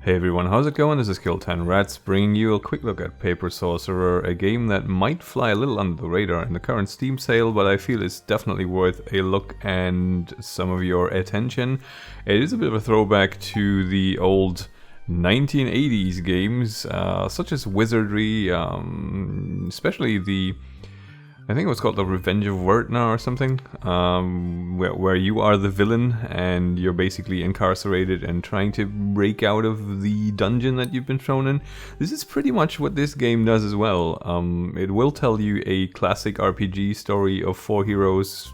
Hey everyone, how's it going? This is Kill10Rats bringing you a quick look at Paper Sorcerer, a game that might fly a little under the radar in the current Steam sale, but I feel it's definitely worth a look and some of your attention. It is a bit of a throwback to the old 1980s games, such as Wizardry, especially I think it was called The Revenge of Wertner or something, where you are the villain and you're basically incarcerated and trying to break out of the dungeon that you've been thrown in. This is pretty much what this game does as well. It will tell you a classic RPG story of four heroes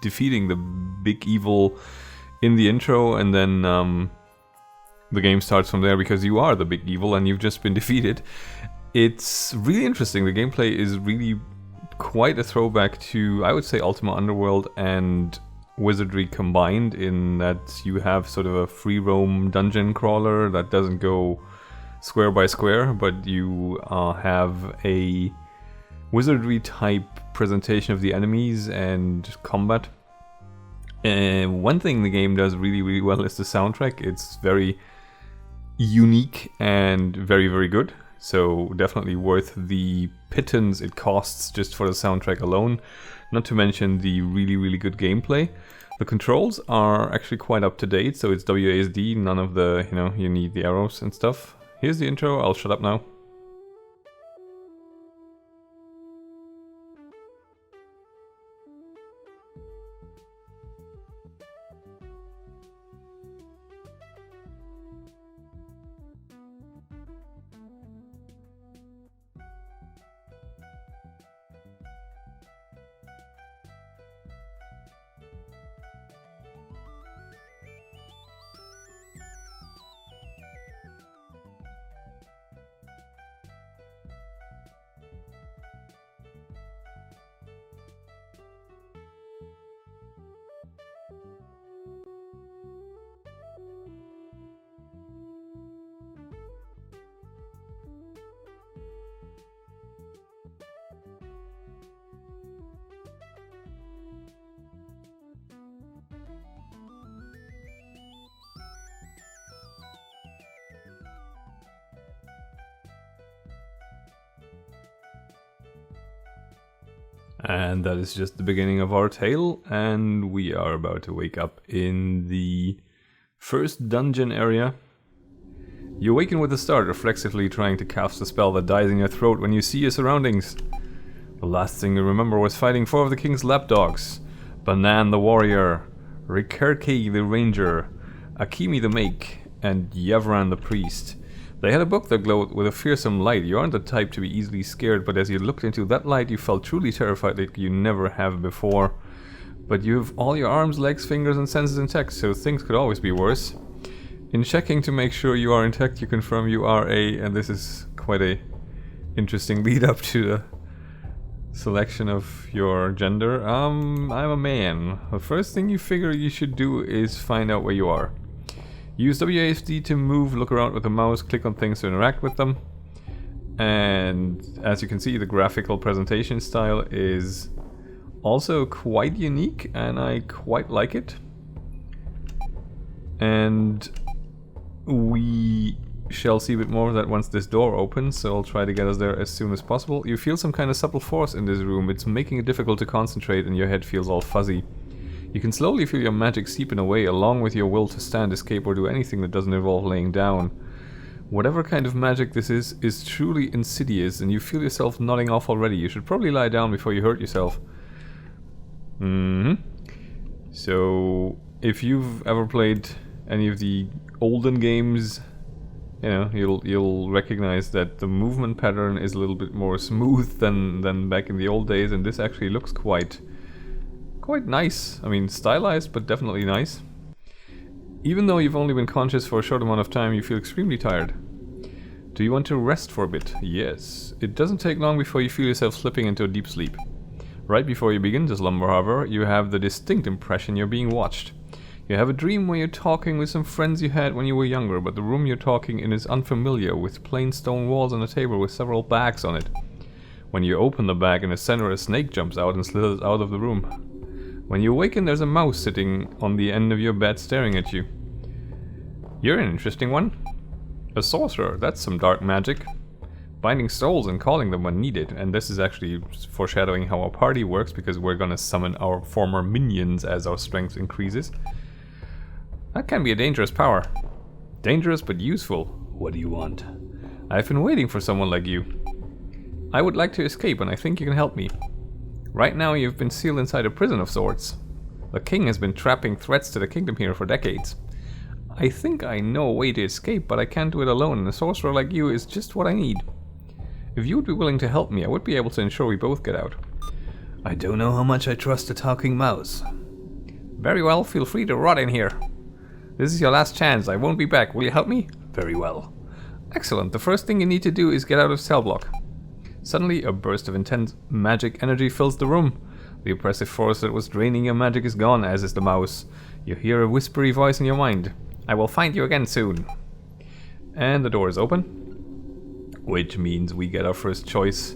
defeating the big evil in the intro, and then the game starts from there because you are the big evil and you've just been defeated. It's really interesting. The gameplay is really quite a throwback to, I would say, Ultima Underworld and Wizardry combined, in that you have sort of a free roam dungeon crawler that doesn't go square by square, but you have a Wizardry type presentation of the enemies and combat. One thing the game does really well is the soundtrack. It's very unique and very good. So definitely worth the pittance it costs just for the soundtrack alone, not to mention the really good gameplay. The controls are actually quite up to date, so it's WASD, none of the, you need the arrows and stuff. Here's the intro, I'll shut up now. And that is just the beginning of our tale, and we are about to wake up in the first dungeon area. You awaken with a start, reflexively trying to cast a spell that dies in your throat when you see your surroundings. The last thing you remember was fighting four of the king's lapdogs: Banan the warrior, Rikerke the ranger, Akimi the make, and Yavran the priest. They had a book that glowed with a fearsome light. You aren't the type to be easily scared, but as you looked into that light you felt truly terrified like you never have before. But you have all your arms, legs, fingers and senses intact, so things could always be worse. In checking to make sure you are intact, you confirm you are and this is quite a interesting lead up to the selection of your gender. I'm a man. The first thing you figure you should do is find out where you are. Use WASD to move, look around with the mouse, click on things to interact with them. And as you can see, the graphical presentation style is also quite unique and I quite like it. And we shall see a bit more of that once this door opens, so I'll try to get us there as soon as possible. You feel some kind of subtle force in this room. It's making it difficult to concentrate and your head feels all fuzzy. You can slowly feel your magic seeping away, along with your will to stand, escape, or do anything that doesn't involve laying down. Whatever kind of magic this is truly insidious, and you feel yourself nodding off already. You should probably lie down before you hurt yourself. So, if you've ever played any of the olden games, you'll recognize that the movement pattern is a little bit more smooth than back in the old days, and this actually looks quite nice. I mean, stylized, but definitely nice. Even though you've only been conscious for a short amount of time, you feel extremely tired. Do you want to rest for a bit? Yes. It doesn't take long before you feel yourself slipping into a deep sleep. Right before you begin to slumber, however, you have the distinct impression you're being watched. You have a dream where you're talking with some friends you had when you were younger, but the room you're talking in is unfamiliar, with plain stone walls and a table with several bags on it. When you open the bag, in the center a snake jumps out and slithers out of the room. When you awaken, there's a mouse sitting on the end of your bed staring at you. You're an interesting one. A sorcerer, that's some dark magic. Binding souls and calling them when needed, and this is actually foreshadowing how our party works, because we're gonna summon our former minions as our strength increases. That can be a dangerous power. Dangerous but useful. What do you want? I've been waiting for someone like you. I would like to escape, and I think you can help me. Right now you've been sealed inside a prison of sorts. The king has been trapping threats to the kingdom here for decades. I think I know a way to escape, but I can't do it alone, and a sorcerer like you is just what I need. If you would be willing to help me, I would be able to ensure we both get out. I don't know how much I trust a talking mouse. Very well, feel free to rot in here. This is your last chance, I won't be back, will you help me? Very well. Excellent, the first thing you need to do is get out of cell block. Suddenly, a burst of intense magic energy fills the room. The oppressive force that was draining your magic is gone, as is the mouse. You hear a whispery voice in your mind. I will find you again soon. And the door is open. Which means we get our first choice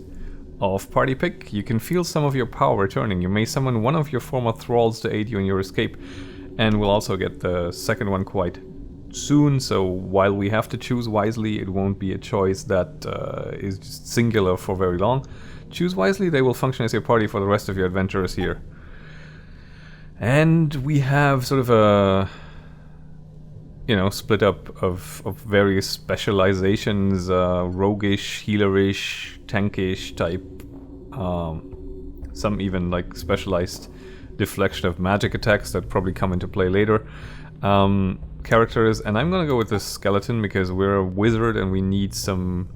of party pick. You can feel some of your power returning. You may summon one of your former thralls to aid you in your escape. And we'll also get the second one quite soon, so while we have to choose wisely, it won't be a choice that is just singular for very long. Choose wisely, they will function as your party for the rest of your adventurers here. And we have sort of a, you know, split up of various specializations, roguish, healerish, tankish type, some even like specialized deflection of magic attacks that probably come into play later. Characters, and I'm gonna go with the skeleton because we're a wizard and we need some,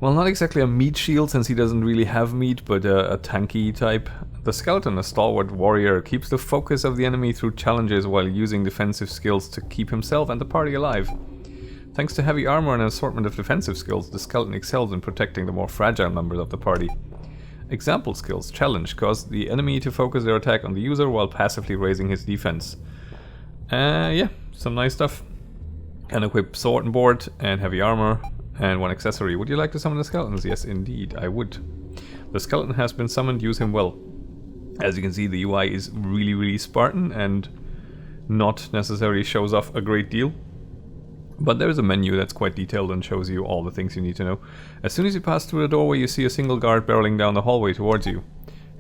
well, not exactly a meat shield since he doesn't really have meat, but a tanky type. The skeleton, a stalwart warrior, keeps the focus of the enemy through challenges while using defensive skills to keep himself and the party alive. Thanks to heavy armor and an assortment of defensive skills, the skeleton excels in protecting the more fragile members of the party. Example skills, challenge, cause the enemy to focus their attack on the user while passively raising his defense. Yeah, some nice stuff. Can equip sword and board and heavy armor and one accessory. Would you like to summon the skeletons? Yes, indeed, I would. The skeleton has been summoned, use him well. As you can see, the UI is really Spartan and not necessarily shows off a great deal. But there is a menu that's quite detailed and shows you all the things you need to know. As soon as you pass through the doorway, you see a single guard barreling down the hallway towards you.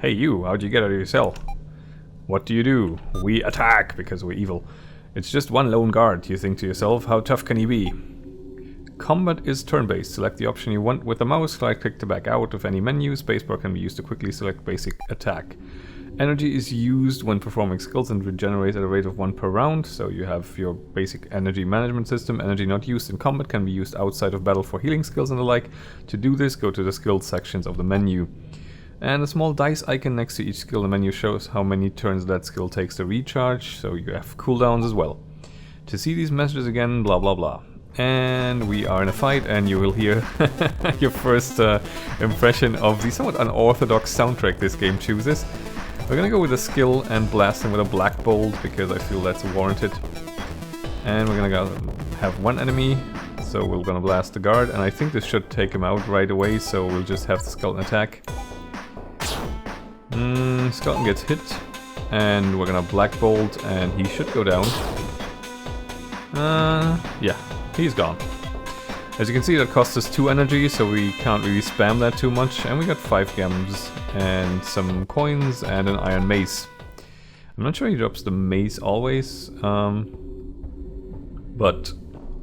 Hey you, how'd you get out of your cell? What do? We attack, because we're evil. It's just one lone guard, you think to yourself, how tough can he be? Combat is turn-based. Select the option you want with the mouse, right-click to back out of any menu, spacebar can be used to quickly select basic attack. Energy is used when performing skills and regenerates at a rate of 1 per round, so you have your basic energy management system. Energy not used in combat can be used outside of battle for healing skills and the like. To do this, go to the skills sections of the menu. And a small dice icon next to each skill in the menu shows how many turns that skill takes to recharge, so you have cooldowns as well. To see these messages again, blah blah blah. And we are in a fight, and you will hear your first impression of the somewhat unorthodox soundtrack this game chooses. We're gonna go with a skill and blast him with a black bolt because I feel that's warranted. And we're gonna go have one enemy, so we're gonna blast the guard, and I think this should take him out right away, so we'll just have the skeleton attack. Skeleton gets hit, and we're gonna black bolt, and he should go down. Yeah, he's gone. As you can see, that cost us 2 energy, so we can't really spam that too much. And we got 5 gems and some coins and an iron mace. I'm not sure he drops the mace always, but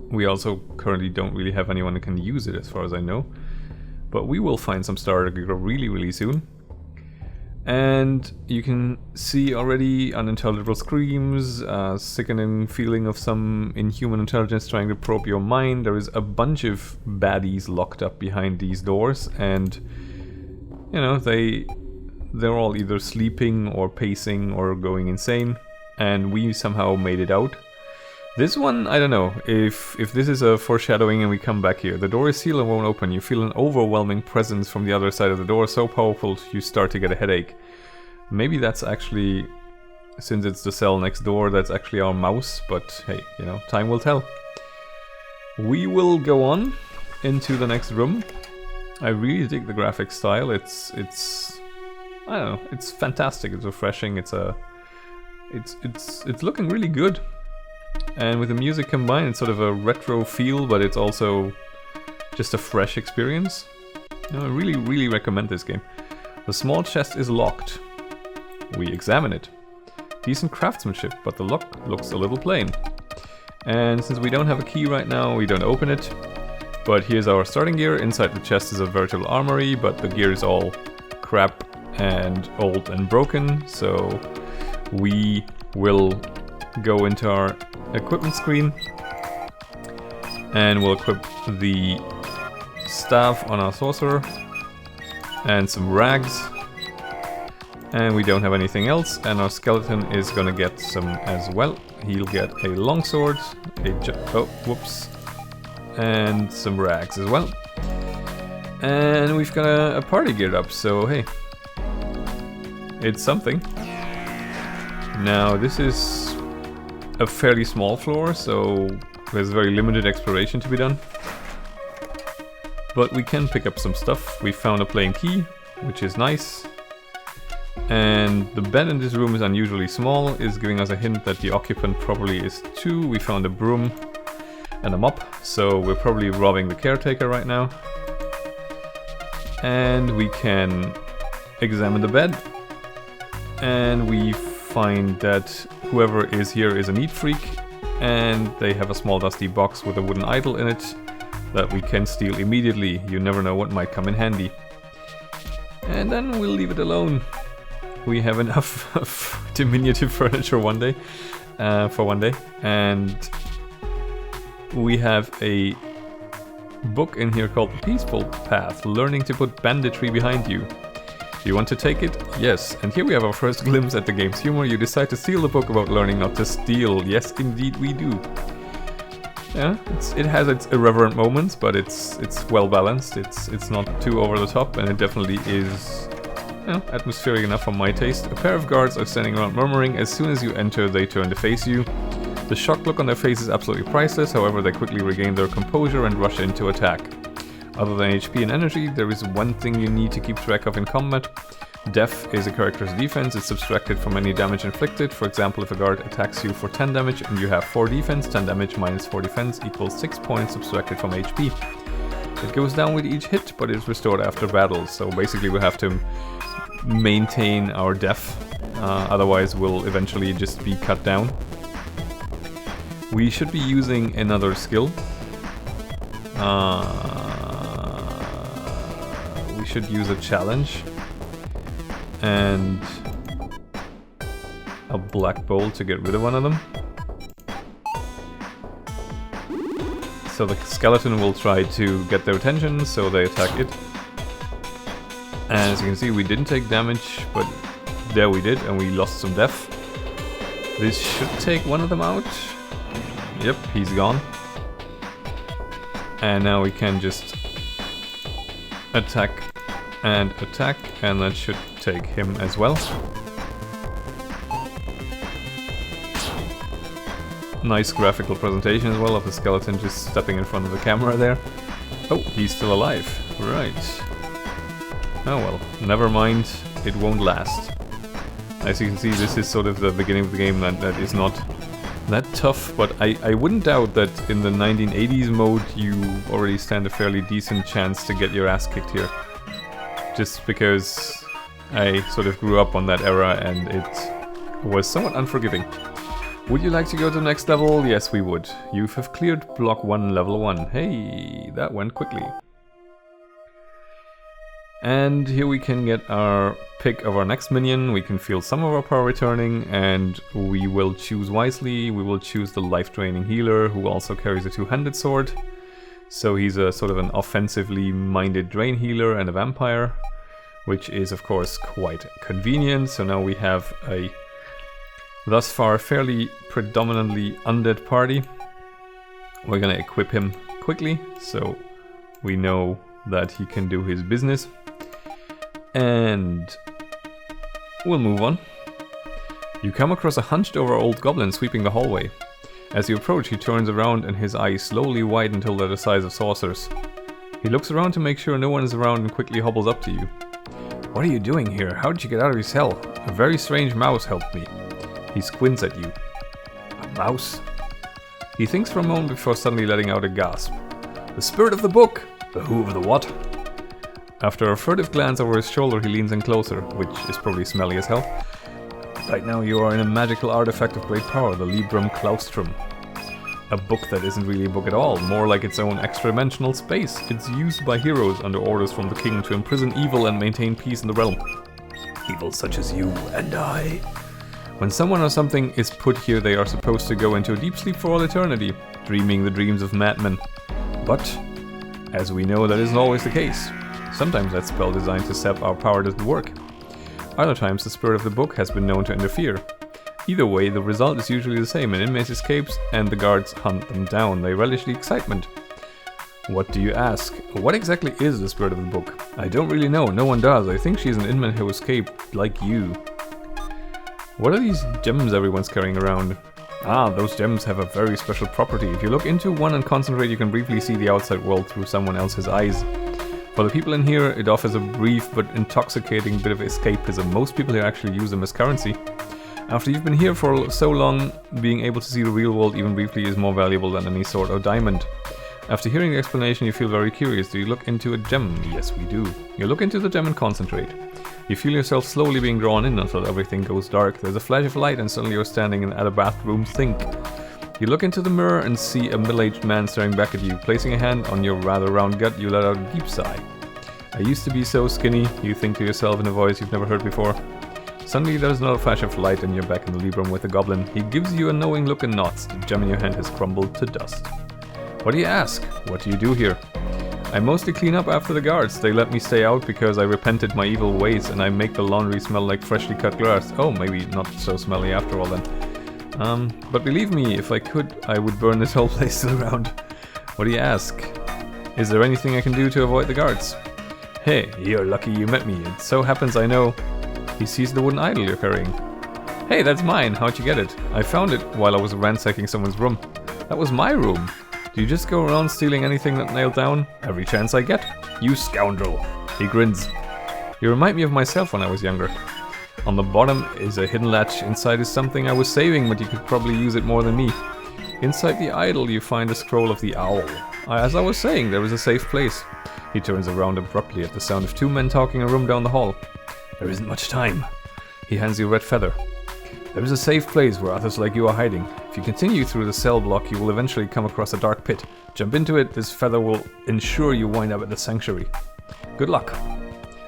we also currently don't really have anyone who can use it as far as I know. But we will find some starter gear really soon. And you can see already unintelligible screams, sickening feeling of some inhuman intelligence trying to probe your mind. There is a bunch of baddies locked up behind these doors, and you know, they're all either sleeping or pacing or going insane, and we somehow made it out. This one, I don't know, if this is a foreshadowing and we come back here. The door is sealed and won't open. You feel an overwhelming presence from the other side of the door, so powerful you start to get a headache. Maybe that's actually, since it's the cell next door, that's actually our mouse, but hey, you know, time will tell. We will go on into the next room. I really dig the graphic style. It's I don't know, it's fantastic, it's refreshing, it's looking really good. And with the music combined, it's sort of a retro feel, but it's also just a fresh experience. I really, really recommend this game. The small chest is locked. We examine it. Decent craftsmanship, but the lock looks a little plain. And since we don't have a key right now, we don't open it. But here's our starting gear. Inside the chest is a virtual armory, but the gear is all crap and old and broken. So we will go into our equipment screen and we'll equip the staff on our sorcerer and some rags. And we don't have anything else, and our skeleton is gonna get some as well. He'll get a longsword, and some rags as well. And we've got a party geared up, so hey, it's something. Now this is a fairly small floor, so there's very limited exploration to be done. But we can pick up some stuff. We found a plain key, which is nice. And the bed in this room is unusually small, is giving us a hint that the occupant probably is 2. We found a broom and a mop, so we're probably robbing the caretaker right now. And we can examine the bed, and we find that whoever is here is a neat freak, and they have a small dusty box with a wooden idol in it that we can steal immediately. You never know what might come in handy. And then we'll leave it alone. We have enough of diminutive furniture for one day, and we have a book in here called The Peaceful Path, Learning to Put Banditry Behind You. Do you want to take it? Yes. And here we have our first glimpse at the game's humor. You decide to steal the book about learning not to steal. Yes, indeed we do. Yeah, it has its irreverent moments, but it's well balanced. It's not too over the top, and it definitely is atmospheric enough for my taste. A pair of guards are standing around murmuring. As soon as you enter, they turn to face you. The shocked look on their face is absolutely priceless. However, they quickly regain their composure and rush in to attack. Other than HP and energy, there is one thing you need to keep track of in combat. Def is a character's defense. It's subtracted from any damage inflicted. For example, if a guard attacks you for 10 damage and you have 4 defense, 10 damage minus 4 defense equals 6 points subtracted from HP. It goes down with each hit, but is restored after battle. So basically we have to maintain our def, otherwise we'll eventually just be cut down. We should be using another skill. We should use a challenge and a black bowl to get rid of one of them. So the skeleton will try to get their attention, so they attack it. And as you can see, we didn't take damage, but there we did, and we lost some def. This should take one of them out. Yep, he's gone. And now we can just attack, and that should take him as well. Nice graphical presentation as well of the skeleton just stepping in front of the camera there. Oh, he's still alive. Right. Oh well, never mind, it won't last. As you can see, this is sort of the beginning of the game that is not that tough, but I wouldn't doubt that in the 1980s mode you already stand a fairly decent chance to get your ass kicked here. Just because I sort of grew up on that era and it was somewhat unforgiving. Would you like to go to the next level? Yes, we would. You have cleared block 1, level 1. Hey, that went quickly. And here we can get our pick of our next minion. We can feel some of our power returning, and we will choose wisely. We will choose the life-draining healer, who also carries a two-handed sword. So he's a sort of an offensively minded drain healer and a vampire, which is of course quite convenient. So now we have a thus far fairly predominantly undead party. We're gonna equip him quickly, so we know that he can do his business. And we'll move on. You come across a hunched over old goblin sweeping the hallway. As you approach, he turns around and his eyes slowly widen until they're the size of saucers. He looks around to make sure no one is around and quickly hobbles up to you. What are you doing here? How did you get out of your cell? A very strange mouse helped me. He squints at you. A mouse? He thinks for a moment before suddenly letting out a gasp. The spirit of the book! The who of the what? After a furtive glance over his shoulder, he leans in closer, which is probably smelly as hell. Right now you are in a magical artifact of great power, the Librum Claustrum. A book that isn't really a book at all, more like its own extra-dimensional space. It's used by heroes under orders from the king to imprison evil and maintain peace in the realm. Evil such as you and I. When someone or something is put here, they are supposed to go into a deep sleep for all eternity, dreaming the dreams of madmen. But, as we know, that isn't always the case. Sometimes that spell designed to sap our power doesn't work. Other times the spirit of the book has been known to interfere. Either way, the result is usually the same. An inmate escapes and the guards hunt them down. They relish the excitement. What do you ask? What exactly is the spirit of the book? I don't really know. No one does. I think she's an inmate who escaped, like you. What are these gems everyone's carrying around? Ah, those gems have a very special property. If you look into one and concentrate, you can briefly see the outside world through someone else's eyes. For the people in here, it offers a brief but intoxicating bit of escapism. Most people here actually use them as currency. After you've been here for so long, being able to see the real world even briefly is more valuable than any sword or diamond. After hearing the explanation, you feel very curious. Do you look into a gem? Yes, we do. You look into the gem and concentrate. You feel yourself slowly being drawn in until everything goes dark. There's a flash of light and suddenly you're standing at a bathroom sink. You look into the mirror and see a middle-aged man staring back at you. Placing a hand on your rather round gut, you let out a deep sigh. I used to be so skinny, you think to yourself in a voice you've never heard before. Suddenly there's another flash of light and you're back in the Librum with the goblin. He gives you a knowing look and nods. The gem in your hand has crumbled to dust. What do you ask? What do you do here? I mostly clean up after the guards. They let me stay out because I repented my evil ways and I make the laundry smell like freshly cut grass. Oh, maybe not so smelly after all then. But believe me, if I could, I would burn this whole place to the ground. What do you ask? Is there anything I can do to avoid the guards? Hey, you're lucky you met me. It so happens I know. He sees the wooden idol you're carrying. Hey, that's mine. How'd you get it? I found it while I was ransacking someone's room. That was my room. Do you just go around stealing anything that nailed down? Every chance I get. You scoundrel. He grins. You remind me of myself when I was younger. On the bottom is a hidden latch. Inside is something I was saving, but you could probably use it more than me. Inside the idol you find a scroll of the owl. As I was saying, there is a safe place. He turns around abruptly at the sound of two men talking in a room down the hall. There isn't much time. He hands you a red feather. There is a safe place where others like you are hiding. If you continue through the cell block, you will eventually come across a dark pit. Jump into it, this feather will ensure you wind up at the sanctuary. Good luck.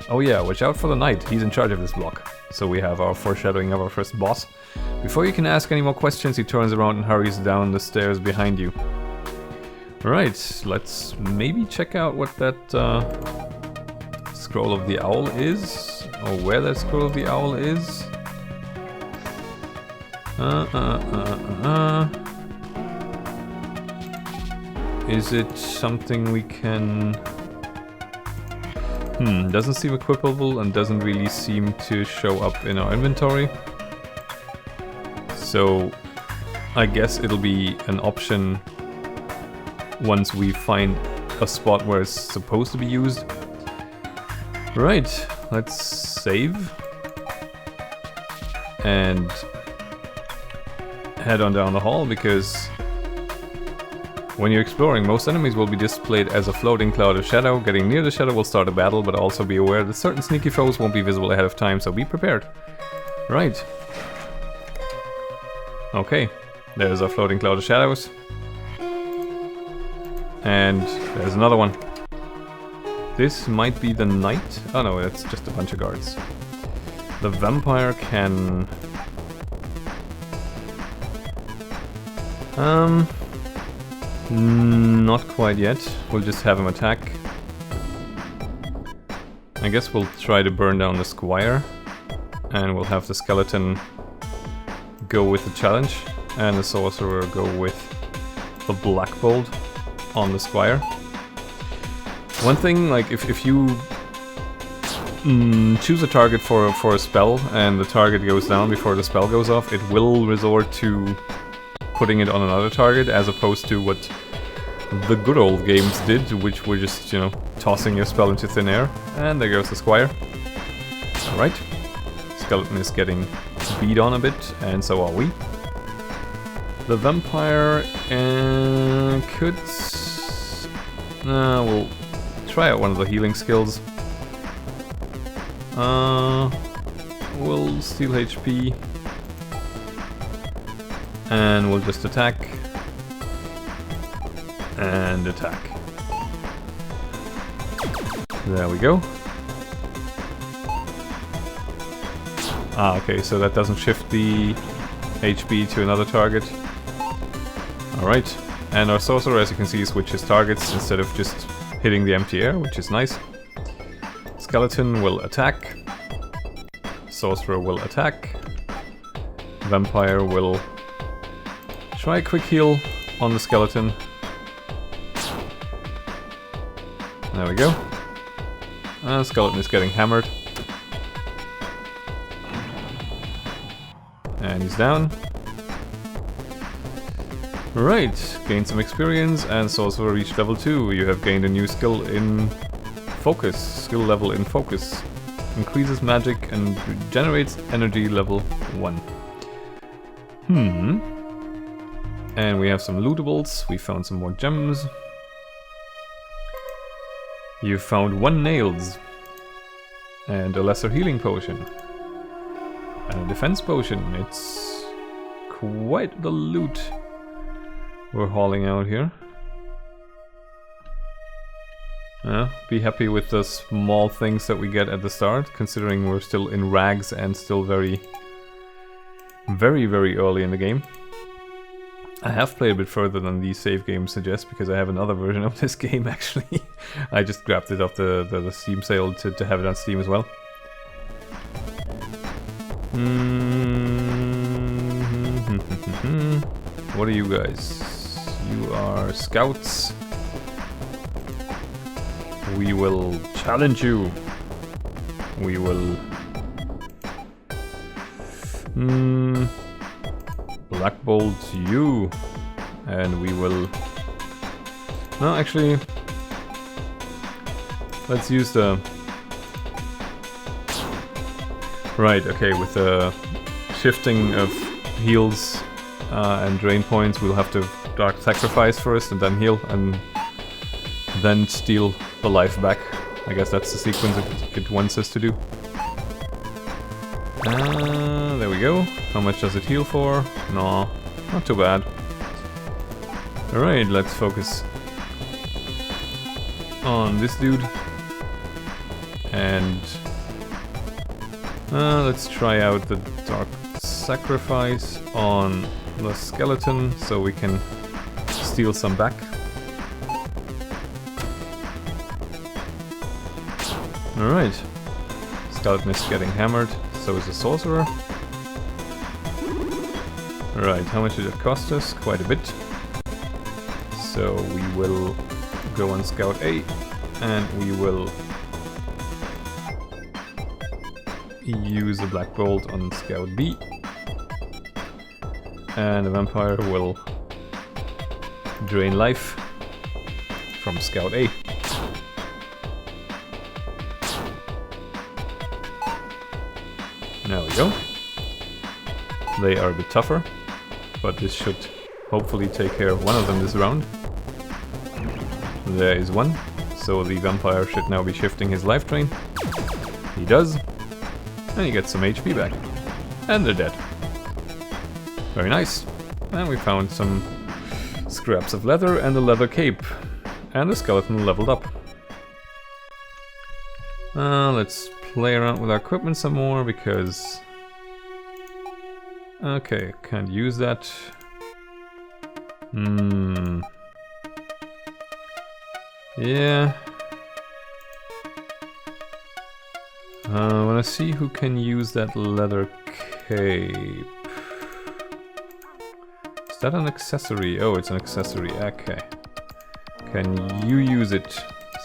Oh yeah, watch out for the knight, he's in charge of this block. So we have our foreshadowing of our first boss. Before you can ask any more questions, he turns around and hurries down the stairs behind you. Right, let's maybe check out what that scroll of the owl is, or where that scroll of the owl is. Is it something we can... doesn't seem equipable and doesn't really seem to show up in our inventory. So I guess it'll be an option once we find a spot where it's supposed to be used. Right, let's save and head on down the hall, because when you're exploring, most enemies will be displayed as a floating cloud of shadow. Getting near the shadow will start a battle, but also be aware that certain sneaky foes won't be visible ahead of time, so be prepared. Right. Okay, there's a floating cloud of shadows. And there's another one. This might be the knight. Oh no, that's just a bunch of guards. The vampire can... not quite yet. We'll just have him attack. I guess we'll try to burn down the squire. And we'll have the skeleton go with the challenge. And the sorcerer go with the black bolt on the squire. One thing, like if you choose a target for a spell and the target goes down before the spell goes off, it will resort to putting it on another target, as opposed to what the good old games did, which were just, you know, tossing your spell into thin air. And there goes the squire. Alright. Skeleton is getting beat on a bit, and so are we. The vampire could... we'll try out one of the healing skills. We'll steal HP. And we'll just attack. And attack. There we go. Ah, okay, so that doesn't shift the HP to another target. Alright, and our Sorcerer, as you can see, switches targets instead of just hitting the empty air, which is nice. Skeleton will attack. Sorcerer will attack. Vampire will try a quick heal on the skeleton. There we go. Skeleton is getting hammered. And he's down. Right, gain some experience and Sorcerer reached level 2. You have gained a new skill in focus. Skill level in focus. Increases magic and generates energy level 1. And we have some lootables. We found some more gems. You found 1 nails. And a lesser healing potion. And a defense potion. It's quite the loot we're hauling out here. Be happy with the small things that we get at the start, considering we're still in rags and still very early in the game. I have played a bit further than these save games suggest, because I have another version of this game actually. I just grabbed it off the Steam sale to have it on Steam as well. What are you guys? You are scouts. We will challenge you. We will... Black Bolt you. And we will... No, actually... Let's use the... Right, okay, with the shifting of heals and drain points, we'll have to Dark Sacrifice first and then heal and then steal the life back. I guess that's the sequence it wants us to do. There we go. How much does it heal for? No, not too bad. Alright, let's focus on this dude. And let's try out the Dark Sacrifice on the skeleton so we can steal some back. Alright. Skeleton is getting hammered, so is the Sorcerer. Right, how much did it cost us? Quite a bit. So we will go on Scout A, and we will use the Black Bolt on Scout B. And the Vampire will drain life from Scout A. There we go. They are a bit tougher, but this should hopefully take care of one of them this round. There is one, so the Vampire should now be shifting his life drain. He does, and he gets some HP back. And they're dead. Very nice. And we found some scraps of leather and a leather cape. And the skeleton leveled up. Let's play around with our equipment some more, because... Okay, can't use that. Yeah. I wanna see who can use that leather cape. Is that an accessory? Oh, it's an accessory. Okay. Can you use it,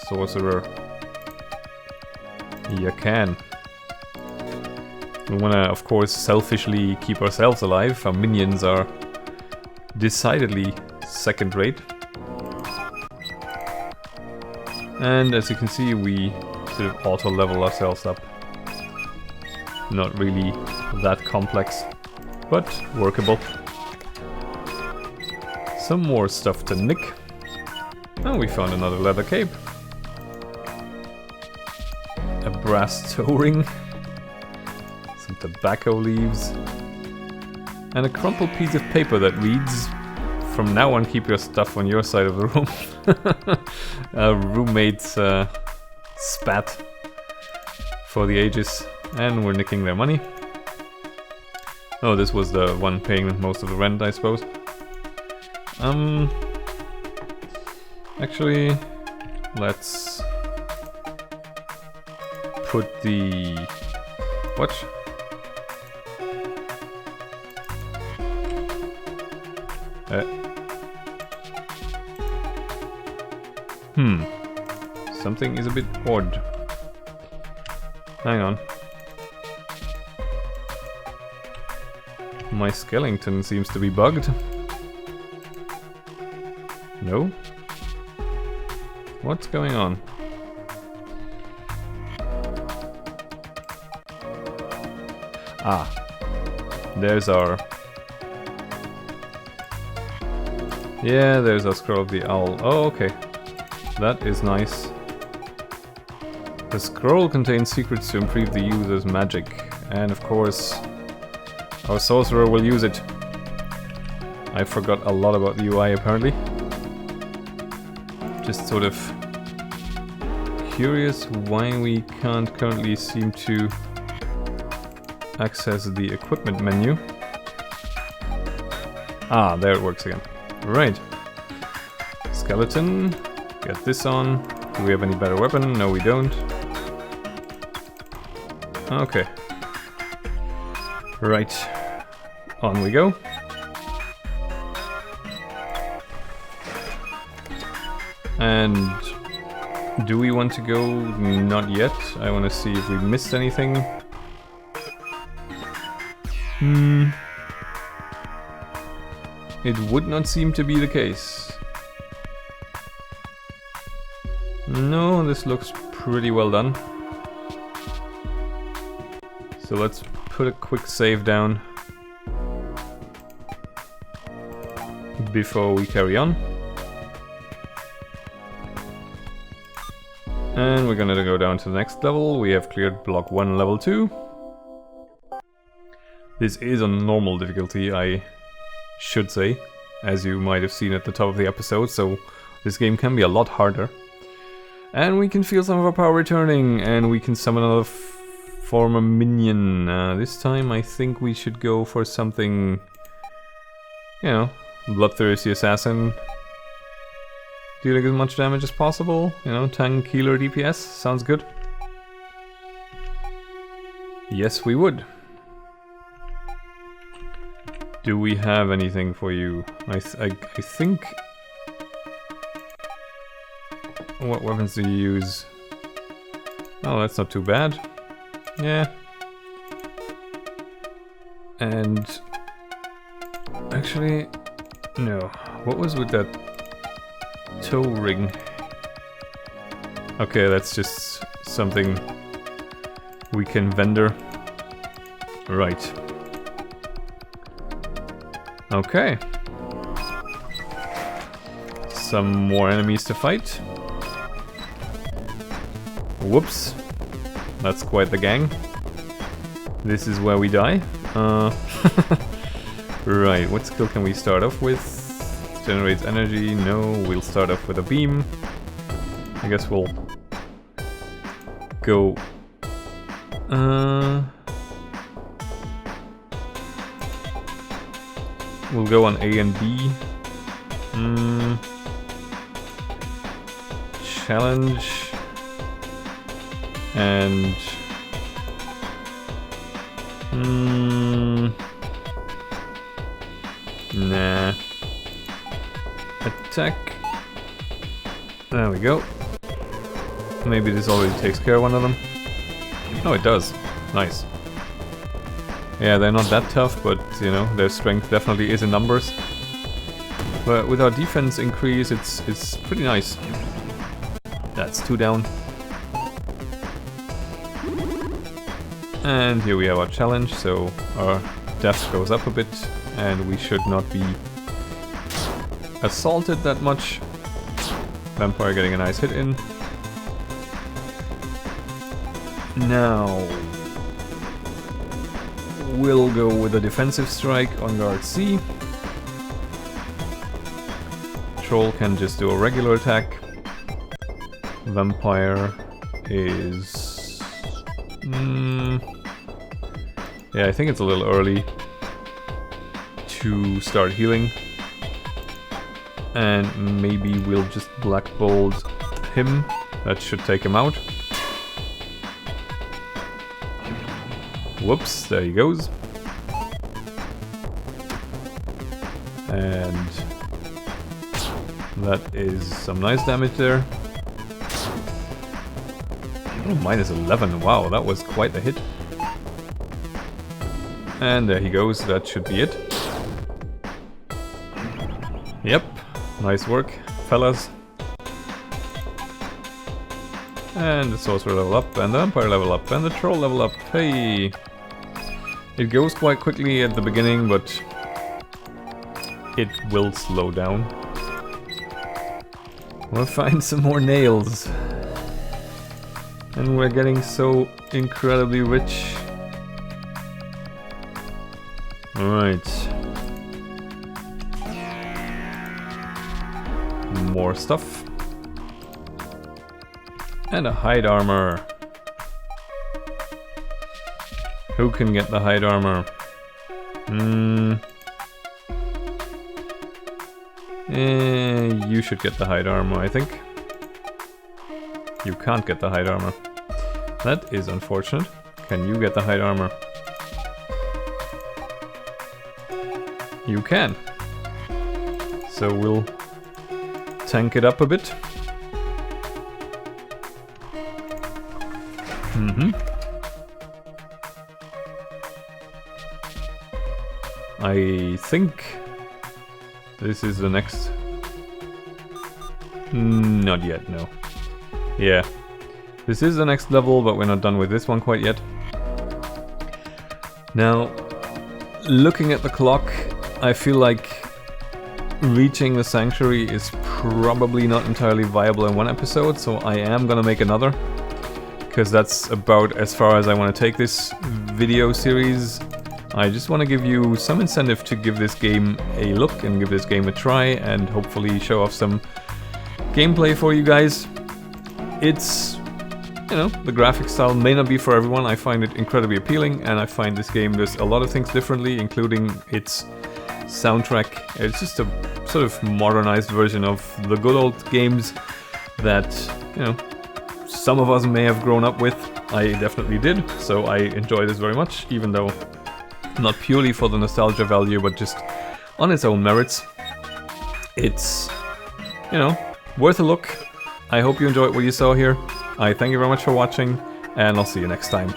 Sorcerer? You can. We wanna, of course, selfishly keep ourselves alive. Our minions are decidedly second rate. And as you can see, we sort of auto-level ourselves up. Not really that complex, but workable. some more stuff to nick. Oh, we found another leather cape. A brass toe ring. Some tobacco leaves. And a crumpled piece of paper that reads, "From now on, keep your stuff on your side of the room." A roommate's spat for the ages. And we're nicking their money. Oh, this was the one paying most of the rent, I suppose. Actually, let's put the... what? Something is a bit odd. Hang on. My skeleton seems to be bugged. No? What's going on? Ah. There's our... yeah, there's our Scroll of the Owl. Oh, okay. That is nice. The scroll contains secrets to improve the user's magic. And of course, our sorcerer will use it. I forgot a lot about the UI apparently. Just sort of curious why we can't currently seem to access the equipment menu. Ah, there it works again. Right. Skeleton. Get this on. Do we have any better weapon? No, we don't. Okay. Right. On we go. And do we want to go? Not yet. I want to see if we missed anything. It would not seem to be the case. No, this looks pretty well done. So let's put a quick save down before we carry on. And we're gonna go down to the next level. We have cleared block 1, level 2. This is on normal difficulty, I should say, as you might have seen at the top of the episode, so this game can be a lot harder. And we can feel some of our power returning, and we can summon another former minion. This time I think we should go for something, you know, bloodthirsty assassin. Dealing as much damage as possible, you know, tank, healer, DPS, sounds good. Yes, we would. Do we have anything for you? I think... what weapons do you use? Oh, that's not too bad. Yeah. And... actually... no. What was with that toe ring? Okay, that's just something we can vendor. Right. Okay. Some more enemies to fight. Whoops. That's quite the gang. This is where we die. Right, what skill can we start off with? Generates energy. No, we'll start off with a beam. I guess we'll go... we'll go on A and B. Challenge. And... nah. Attack. There we go. Maybe this already takes care of one of them. Oh, it does. Nice. Yeah, they're not that tough, but, you know, their strength definitely is in numbers. But with our defense increase, it's pretty nice. That's 2 down. And here we have our challenge, so our death goes up a bit, and we should not be assaulted that much. Vampire getting a nice hit in. Now we'll go with a defensive strike on guard C. Troll can just do a regular attack. Vampire is... yeah, I think it's a little early to start healing. And maybe we'll just Black Bolt him. That should take him out. Whoops, there he goes. And that is some nice damage there. Oh, minus 11, wow, that was quite a hit. And there he goes, that should be it. Yep, nice work, fellas. And the Sorcerer level up, and the Vampire level up, and the Troll level up. Hey! It goes quite quickly at the beginning, but it will slow down. We'll find some more nails. And we're getting so incredibly rich. Alright. More stuff. And a hide armor. Who can get the hide armor? You should get the hide armor, I think. You can't get the hide armor. That is unfortunate. Can you get the hide armor? You can. So we'll tank it up a bit. I think this is the next... Not yet, no. Yeah. This is the next level, but we're not done with this one quite yet. Now, looking at the clock, I feel like reaching the Sanctuary is probably not entirely viable in one episode, so I am gonna make another. Because that's about as far as I want to take this video series. I just want to give you some incentive to give this game a look and give this game a try and hopefully show off some gameplay for you guys. It's, you know, the graphic style may not be for everyone. I find it incredibly appealing and I find this game does a lot of things differently, including its soundtrack. It's just a sort of modernized version of the good old games that, you know, some of us may have grown up with. I definitely did, so I enjoy this very much, even though not purely for the nostalgia value, but just on its own merits. It's, you know, worth a look. I hope you enjoyed what you saw here. I thank you very much for watching, and I'll see you next time.